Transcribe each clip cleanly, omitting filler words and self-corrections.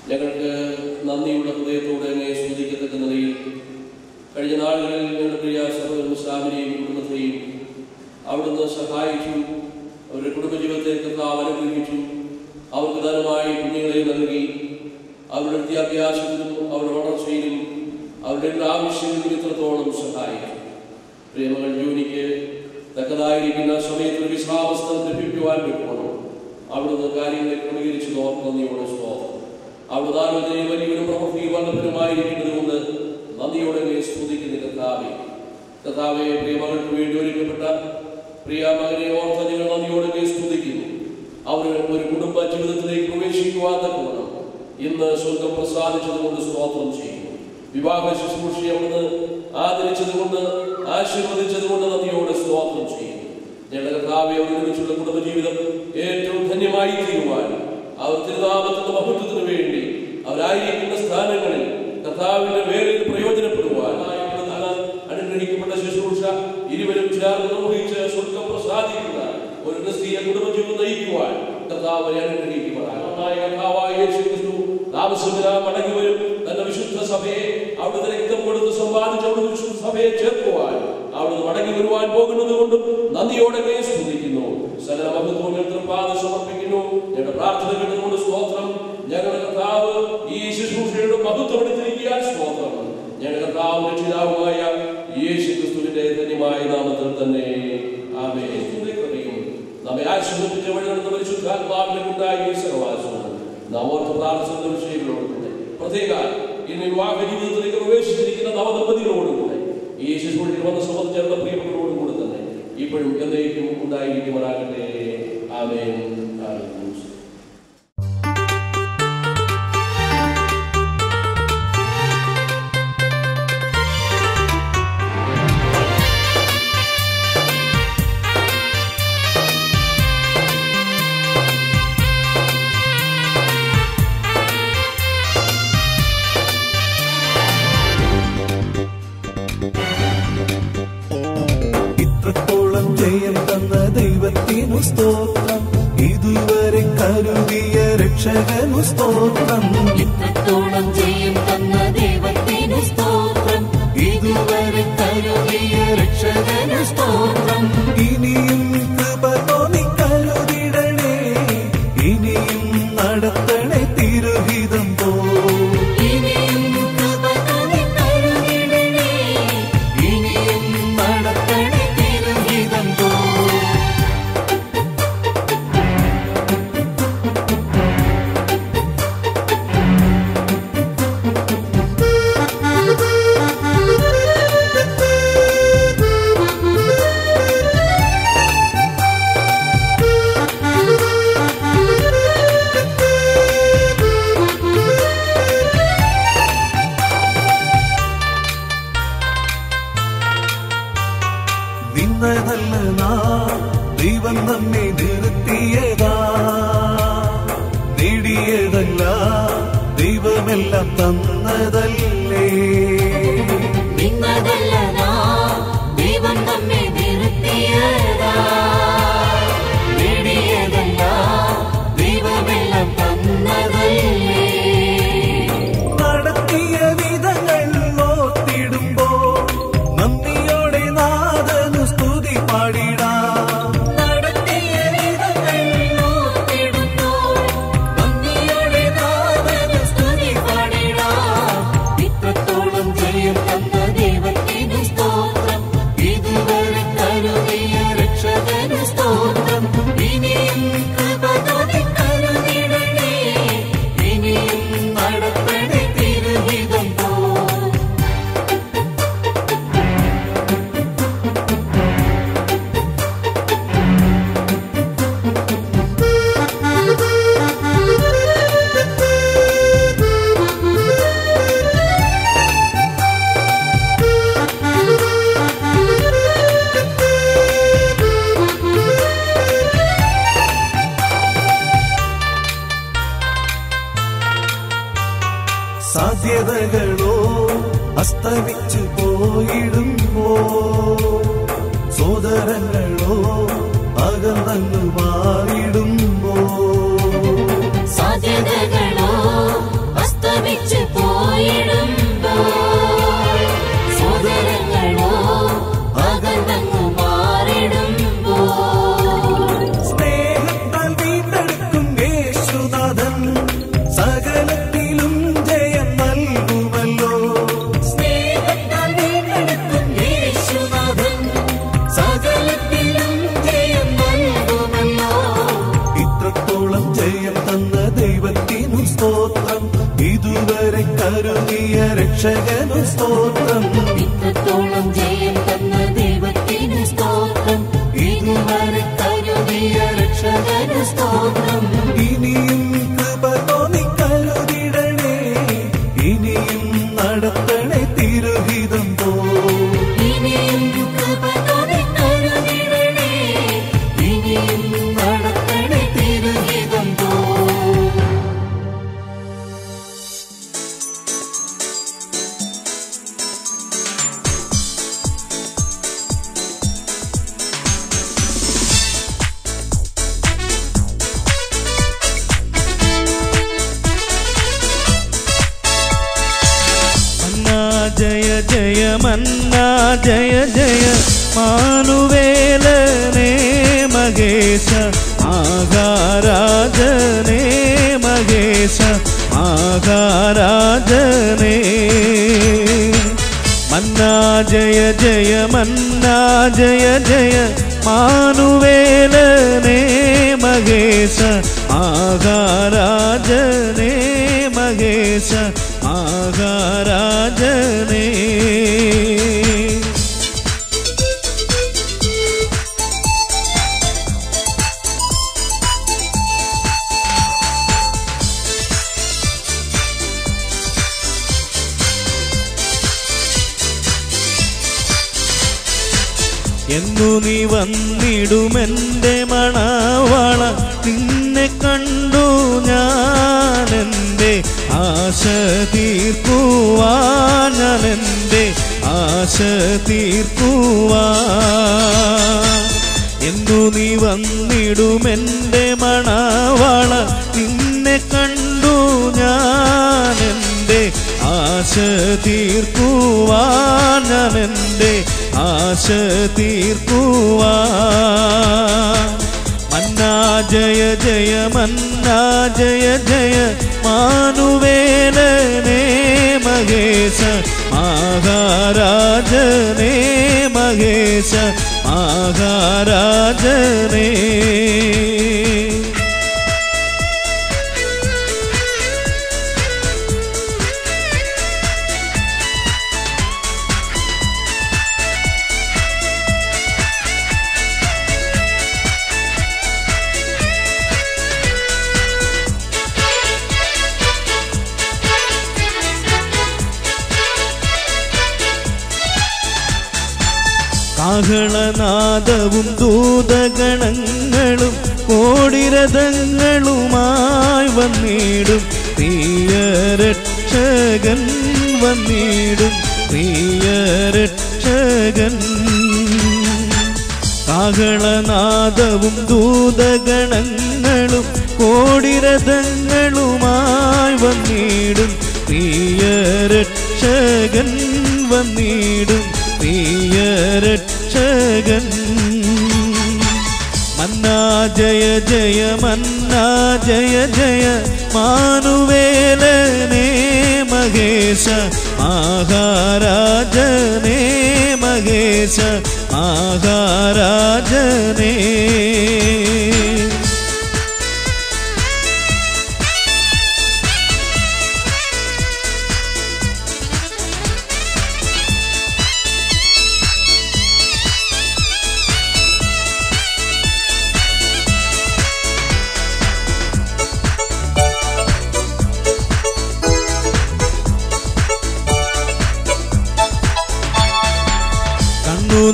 ഞങ്ങൾക്ക് നന്ദിയുള്ള ഹൃദയത്തോടെ അങ്ങേ സ്തുതിക്കത്തക്ക നിലയിൽ കഴിഞ്ഞ നാളുകളിൽ ഞങ്ങളുടെ പ്രിയ സഹോദരൻ സാമിനെയും കുടുംബത്തെയും അവിടുന്ന് സഹായിച്ചു. അവരുടെ കുടുംബജീവിതത്തെ കർത്താവ് അനുഗ്രഹിച്ചു. അവർക്ക് ധനമായി കുഞ്ഞുങ്ങളെ നൽകി. അവരുടെ വിദ്യാഭ്യാസത്തിലും അവരുടെ വളർച്ചയിലും അവരുടെ എല്ലാ ആവശ്യങ്ങളിലും ഇത്രത്തോളം സഹായിച്ചു. പ്രിയമകൾ ജോലിക്ക് തക്കതായിരിക്കുന്ന സമയത്ത് വിശ്രാമസ്ഥലം ലഭിക്കുവാൻ വെക്കണം. അവിടുന്ന് കാര്യങ്ങളെ ക്രമീകരിച്ച് നന്ദിയോടെ സ്തോത്രം. അവിടുന്ന് ആലോചനയെ വലിയൊരു പ്രവൃത്തി വല്ലഭരമായിരിക്കുന്നത് കൊണ്ട് നന്ദിയോടെ സ്തുതിക്കുന്ന കർത്താവെ പ്രിയമകൾക്ക് വേണ്ടി ഒരുക്കപ്പെട്ട പ്രിയ മകനെ ഓർത്ത് ഞങ്ങൾ നന്ദിയോടെ സ്തുതിക്കുന്നു. അവർ ഒരു കുടുംബ ജീവിതത്തിലേക്ക് പ്രവേശിക്കുവാൻ തക്കവണ്ണം ഇന്ന് സ്വർഗം പ്രസാദിച്ചതുകൊണ്ട് സ്തോത്രം ചെയ്യുന്നു. വിവാഹ ശുശ്രൂഷയെ അവിടുന്ന് ആദരിച്ചതുകൊണ്ട് ആശീർവദിച്ചതുകൊണ്ട് നന്ദിയോടെ സ്തോത്രം ചെയ്യുന്നു. ഞങ്ങളുടെ കർത്താവെ ഒരുമിച്ചുള്ള കുടുംബജീവിതം ഏറ്റവും ധന്യമായി തീരുവാൻ അവർ തിരുനാമത്തിന്റെ മഹത്വത്തിന് വേണ്ടി അവരായിരിക്കുന്ന സ്ഥാനങ്ങളിൽ കർത്താവിന്റെ വേറിൽ പ്രയോജനപ്പെടുവാൻ അനുഗ്രഹിക്കപ്പെട്ട ശുശ്രൂഷ ഇരുവരും ചേർന്ന് നിർവഹിച്ച് സ്വർഗം പ്രസാദിക്കുന്ന ഒരു ക്രിസ്തീയ കുടുംബജീവിതം നയിക്കുവാൻ കർത്താവിനെ അനുഗ്രഹിക്കുവാൻ മടങ്ങി വരും. തന്റെ വിശുദ്ധ സഭയെ അവിടുത്തെ രക്തം കൊടുത്ത് സമ്പാദിച്ച് അവിടുത്തെ വിശുദ്ധ സഭയെ ചേർക്കുവാൻ അവിടുന്ന് മടങ്ങി വരുവാൻ പോകുന്നത് കൊണ്ടും നന്ദിയോടെ സ്തുതിക്കുന്നു. സകലമഹത്വങ്ങൾ തൃപ്പാദ സമർപ്പിക്കുന്നു. ഞങ്ങളുടെ പ്രാർത്ഥന കേട്ടുകൊണ്ട് സ്തോത്രം. ഞങ്ങളുടെ കർത്താവ് ഈ ശുശ്രൂഷയുടെ മഹത്വം എടുത്തിരിക്കാൻ സ്തോത്രം. ഞങ്ങളുടെ കർത്താവ് രക്ഷിതാവുമായ യേശു ക്രിസ്തുവിന്റെ ധന്യമായ നാമത്തിൽ തന്നെ ആമേൻ. നമ്മെ ആശീർവദിച്ച വഴി നടന്ന പരിശുദ്ധാത്മാവിനെ ഉണ്ടായി സഹവാസമാണ് നാം ഓർത്ത് പ്രാർത്ഥിക്കുന്ന വിഷയങ്ങളോടുകൂടെ പ്രത്യേക ഇന്ന് വിവാഹ ജീവിതത്തിലേക്ക് പ്രവേശിച്ചിരിക്കുന്ന നവദമ്പതികളോടുകൂടെ ഈ ശുശ്രൂഷയിൽ വന്ന് സംബന്ധിച്ചുള്ള പ്രിയപ്പെട്ടവരോടുകൂടെ തന്നെ ഇപ്പോഴും എന്നേക്കും ഉണ്ടായിരിക്കുമാറാകട്ടെ. ആമേൻ. സ്തോത്രം ഇതുവരെ കരുതിയ രക്ഷകനു സ്തോത്രം. ഇത്രത്തോളം ജയം തന്ന ദൈവത്തിനു സ്തോത്രം. ഇതുവരെ കരുതിയ രക്ഷകനു സ്തോത്രം. ഇനിയും കൃപ തോന്നി കരുതിടണേ. ഇനിയും നടത്തണേ തിരുഹിതം പോ. ഇനിയും കൃപ തോന്നി കരുതിടണേ. ഇനിയും നടത്തണേ തിരുഹിതം പോ. ദൈവം നമ്മെ നിർത്തിയതാ. നേടിയതല്ല ദൈവമെല്ലാം തന്നതല്ലേ. ദൈവം നമ്മെ നിർത്തിയതാ. നേടിയതല്ല ദൈവമെല്ലാം തന്നതല്ലേ. നടത്തിയ വിധങ്ങൾ ഓർത്തിടുമ്പോ നന്ദിയോടെ നാഥനു സ്തുതി പാടിടാം. സാധ്യതകളോ അസ്തമിച്ചു പോയിടുമ്പോ സോദരങ്ങളോ അകന്നങ്ങ് മാറിടുമ്പോ സാധ്യതകളോ യേശുനാഥൻ സകലത്തിലും ജയം നൽകുമല്ലോ. സ്നേഹത്താൽ വീണ്ടെടുക്കും യേശുനാഥൻ സകലത്തിലും ജയം നൽകുമല്ലോ. ഇത്രത്തോളം ജയം തന്ന ദൈവത്തിനു സ്തോത്രം, ഇതുവരെ കരുതിയ രക്ഷകനു സ്തോത്രം. ഇത്രത്തോളം ജയം തന്ന ദൈവത്തിന് സ്തോത്രം, ഇതുവരെ കരുതിയ രക്ഷകന് സ്തോത്രം. ഇനിയും കൃപ തോന്നി കരുതിടണേ, ഇനിയും നടത്തണേ തിരുഹിതം പോ. ഇനിയും കൃപ തോന്നി കരുതിടണേ, ഇനിയും നടത്തണേ തിരുഹിതം പോ. ജയ ജയ മന്നാ ജയ ജയ മാനുവേലനേ മഹേശ ആകാരാജനേ മഹേശ ആകാരാജനേ. മന്നാ ജയ ജയ മന്നാ ജയ ജയ മാനുവേലനേ മഹേശ ആകാരാജനേ മഹേശ ആകാരാജനേ. എന്നു നീ വന്നിടുമെന്റെ മണവാള, നിന്നെ കണ്ടു ഞാനെന്റെ ആശ തീർക്കുവാൻ, ഞാനെന്റെ ആശ തീർക്കുവാൻ. എന്നു നീ വന്നിടുമെന്റെ മണവാള, നിന്നെ കണ്ടു ഞാനെന്റെ ആശ തീർക്കുവാൻ, ഞാനെന്റെ ആശ തീർക്കുവാൻ. മന്നാ ജയ ജയ മന്നാ ജയ ജയ മാനുവേലനേ മഹേശ ആകാരാജനേ മഹേശ ആകാരാജനേ. കാഹളനാദവും ദൂതഗണങ്ങളും കോടിരഥങ്ങളുമായി വന്നിടും പ്രിയരക്ഷകൻ, വന്നിടും പ്രിയരക്ഷകൻ. കാഹളനാദവും ദൂതഗണങ്ങളും കോടിരഥങ്ങളുമായി വന്നിടും പ്രിയരക്ഷകൻ, വന്നിടും പ്രിയരക്ഷകൻ. മന്നാ ജയ ജയ മന്നാ ജയ ജയ മാനുവേലനേ മഹേശ ആകാരാജനേ മഹേശ ആകാരാജനേ.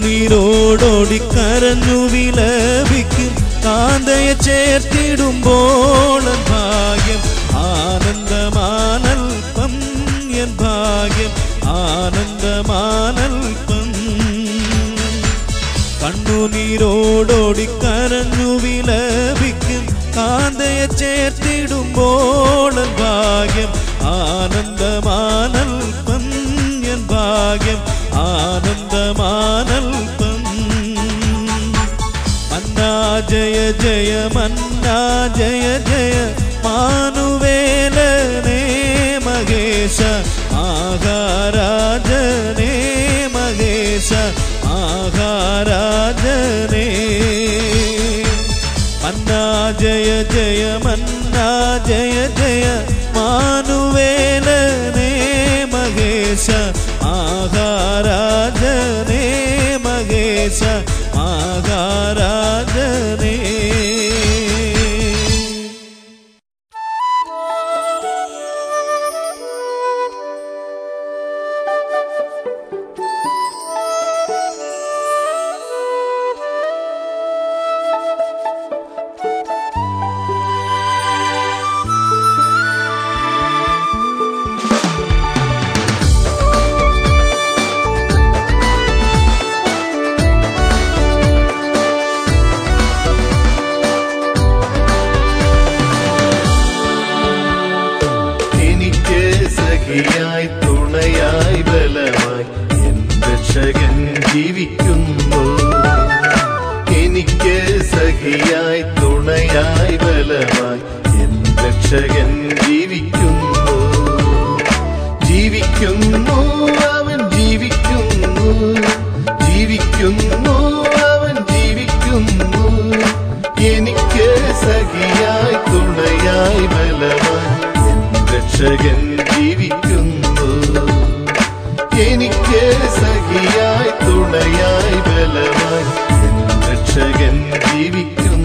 നീരോടോടിക്കരഞ്ഞു വിലപിക്കും കാന്തയെ ചേർത്തിടുമ്പോൾ ഭാഗ്യം ആനന്ദമാനൽപ്പം, എൻ ഭാഗ്യം ആനന്ദമാനൽപ്പം. കണ്ണുനീരോടോടിക്കരഞ്ഞു വിലപിക്കും കാന്തയെ ചേർത്തിടുമ്പോൾ ഭാഗ്യം ആനന്ദമാനൽപ്പം, എൻ ഭാഗ്യം ആനന്ദമാനൽപ്പം. മന്നാ ജയ ജയ മന്നാ ജയ ജയ മാന ജയ മന്നാ ജയ ജയ മാനുവേലനേ മഹേശ മഹാരാജനേ മഹേശ മഹാരാജനേ. തുണയായി ബലമായി എൻ രക്ഷകൻ ജീവിക്കുന്നു. എനിക്ക് സഖിയായി തുണയായി ബലമായി എൻ രക്ഷകൻ ജീവിക്കുന്നു. ജീവിക്കുന്നു അവൻ ജീവിക്കുന്നു, ജീവിക്കുന്നു അവൻ ജീവിക്കുന്നു. എനിക്ക് സഖിയായി തുണയായി ബലമായി എൻ രക്ഷകൻ ജീവിക്കുന്നു. എനിക്ക് സഖിയായി തുണയായി ബലമായി എൻ രക്ഷകൻ ജീവിക്കുന്നു.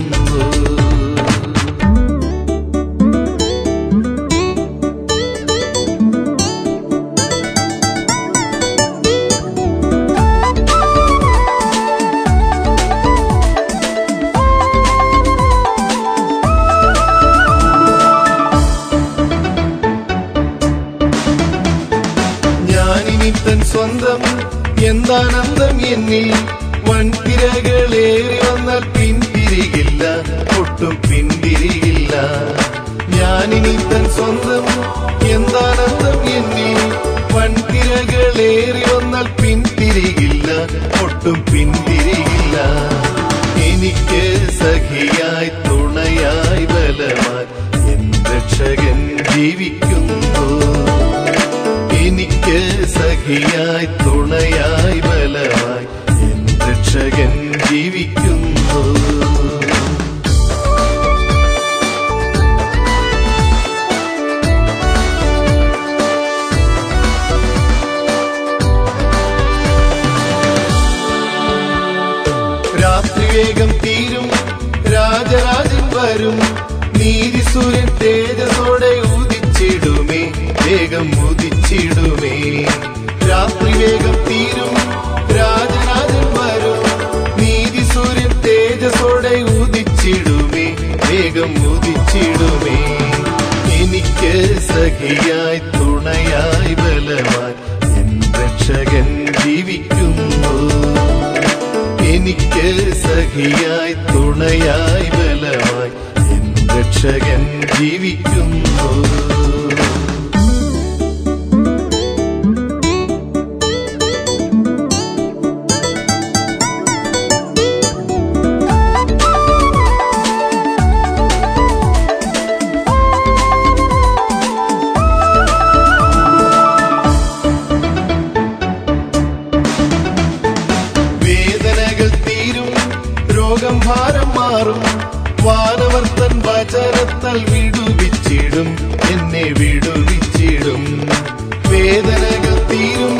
തൻ സ്വന്തം എന്താനന്ദം എന്നിൽ വൻതിരകളേറി വന്നാൽ പിന്തിരികില്ല, ഒട്ടും പിന്തിരികില്ല. ഞാനിനി തൻ സ്വന്തം എന്താനന്ദം എന്നിൽ വൻതിരകളേറി വന്നാൽ പിന്തിരികില്ല, ഒട്ടും പിന്തിരികില്ല. എനിക്ക് സഖിയായി തുണയായി ബലമായി എൻ രക്ഷകൻ ജീവിക്കുന്നു. എനിക്ക് സഖിയായി തുണയായി ബലമായി എൻ രക്ഷകൻ ജീവിക്കുന്നു. രാത്രി വേഗം തീരും, രാജരാജൻ വരും, നീതിസൂര്യൻ തേജസ്സോടെ ഉദിച്ചിടുമേ, വേഗം ഉദിച്ചിടുമേ. രാത്രി വേഗം തീരും, രാജരാജൻ വരും, നീതിസൂര്യൻ തേജസ്സോടെ ഉദിച്ചിടുമേ, വേഗം ഉദിച്ചിടുമേ. എനിക്ക് സഖിയായി തുണയായി ബലമായി എൻ രക്ഷകൻ ജീവിക്കുന്നു. എനിക്ക് സഖിയായി തുണയായി ബലമായി എൻ രക്ഷകൻ ജീവിക്കുന്നു. രോഗം ഭാരം മാറും, വാനവർത്തൻ വചനത്താൽ വിടുവിച്ചിടും, എന്നെ വിടുവിച്ചിടും. വേദനകൾ തീരും,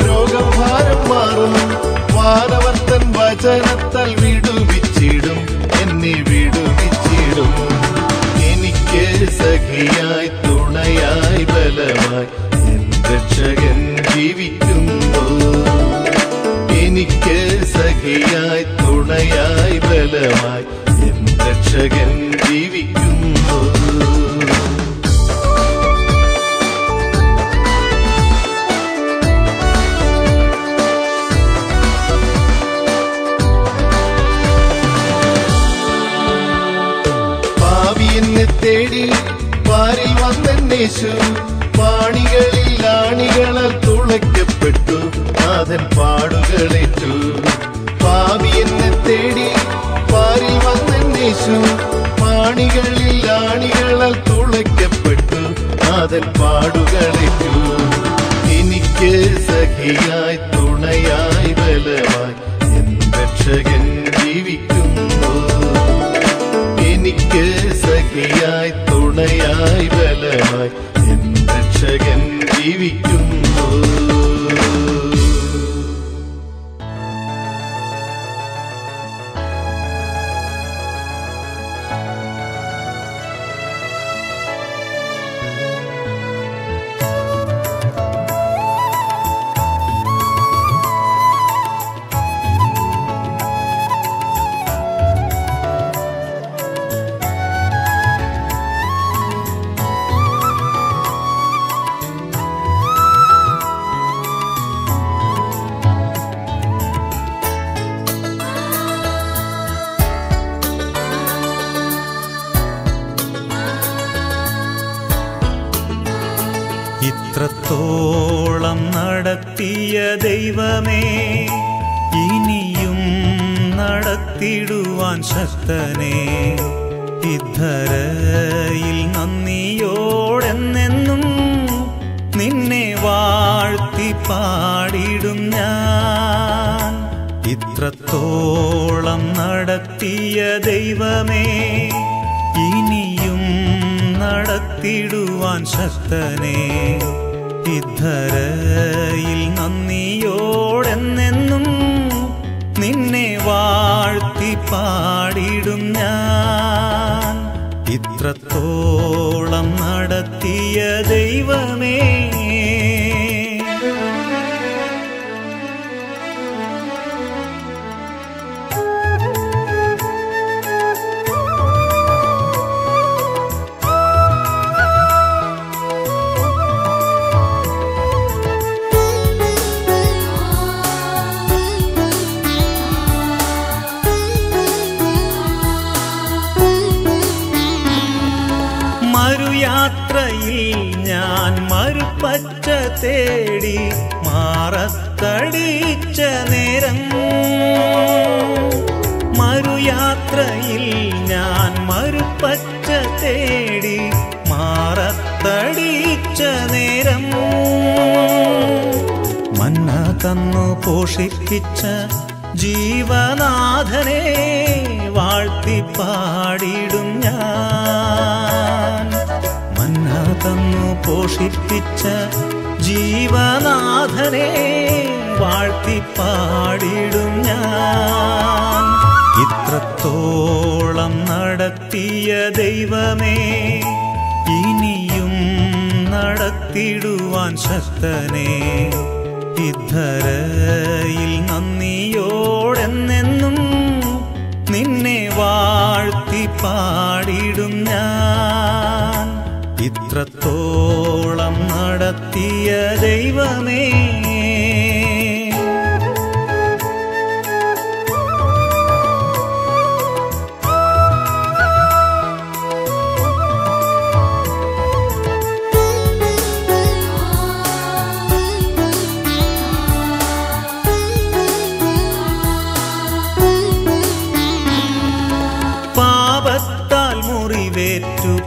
രോഗം ഭാരം മാറും, വാനവർത്തൻ വചനത്താൽ വിടുവിച്ചിടും, എന്നെ വിടുവിച്ചിടും. എനിക്ക് സഖിയായി തുണയായി ബലമായി എൻ രക്ഷകൻ ജീവിക്കുന്നു. എനിക്ക് സഖിയായി തുണയായി ബലമായി എൻ രക്ഷകൻ ജീവിക്കുന്നു. പാപി എന്നെ തേടി പാരിൽ വന്നേശു, പാണികളിൽ ആണികളാൽ തുളയ്ക്കപ്പെട്ടു, നാഥൻ പാടുകളേറ്റു. പാപി എന്നെ തേടി പാരിൽ വന്നേശു, പാണികളിൽ ആണികളാൽ തുളയ്ക്കപ്പെട്ടു, നാഥൻ പാടുകളേറ്റു. എനിക്ക് സഖിയായി തുണയായി ബലമായി എൻ രക്ഷകൻ ജീവിക്കുന്നു. എനിക്ക് സഖിയായി തുണയായി ബലമായി എൻ രക്ഷകൻ ജീവിക്കുന്നു. ഇത്രത്തോളം നടത്തിയ ദൈവമേ, ഇനിയും നടത്തിടുവാൻ ശക്തനേ, ഇദ്ധരയിൽ നന്ദിയോടെന്നെന്നും നിന്നെ വാഴ്ത്തി പാടിടും ഞാൻ. ഇത്രത്തോളം നടത്തിയ ദൈവമേ, ഇനിയും നടത്തിടുവാൻ ശക്തനേ, ഇദ്ധരയിൽ നന്ദിയോടെന്നെന്നും നിന്നെ വാഴ്ത്തി പാടിടും ഞാൻ. ഇത്രത്തോളം നടത്തിയ ദൈവമേ, യാത്രയിൽ ഞാൻ മരുപ്പച്ച തേടി മാറത്തടിച്ച നേരം, മറുയാത്രയിൽ ഞാൻ മരുപ്പച്ച തേടി മാറത്തടിച്ച നേരം, മന്ന തന്നു പോഷിപ്പിച്ച ജീവനാഥനെ വാഴ്ത്തി പാടിടും ഞാൻ. മന്ന തന്നു പോഷിപ്പിച്ച ജീവനാഥനെ വാഴ്ത്തി പാടിടും ഞാൻ. ഇത്രത്തോളം നടത്തിയ ദൈവമേ, ഇനിയും നടത്തിടുവാൻ ശക്തനേ, ഇദ്ധരയിൽ നന്ദിയോടെന്നെന്നും നിന്നെ വാഴ്ത്തി പാടിടും ഞാൻ. ഇത്രത്തോളം നടത്തിയ ദൈവമേ,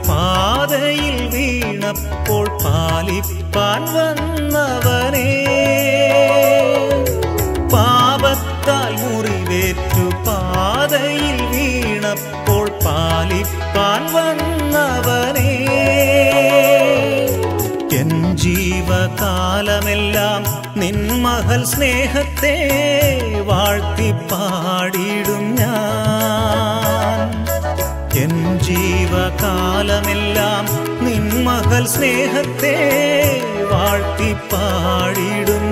പാതയിൽ വീണപ്പോൾ പാലിപ്പാൻ വന്നവനേ, പാപത്താൽ മുറിവേറ്റു പാതയിൽ വീണപ്പോൾ പാലിപ്പാൻ വന്നവനേ, എൻ ജീവകാലമെല്ലാം നിൻ മഹൽ സ്നേഹത്തെ വാഴ്ത്തി പാടിടും ഞാൻ. എൻ ജീവകാലമെല്ലാം നിൻ മകൾ സ്നേഹത്തെ വാഴ്ത്തി പാടിടും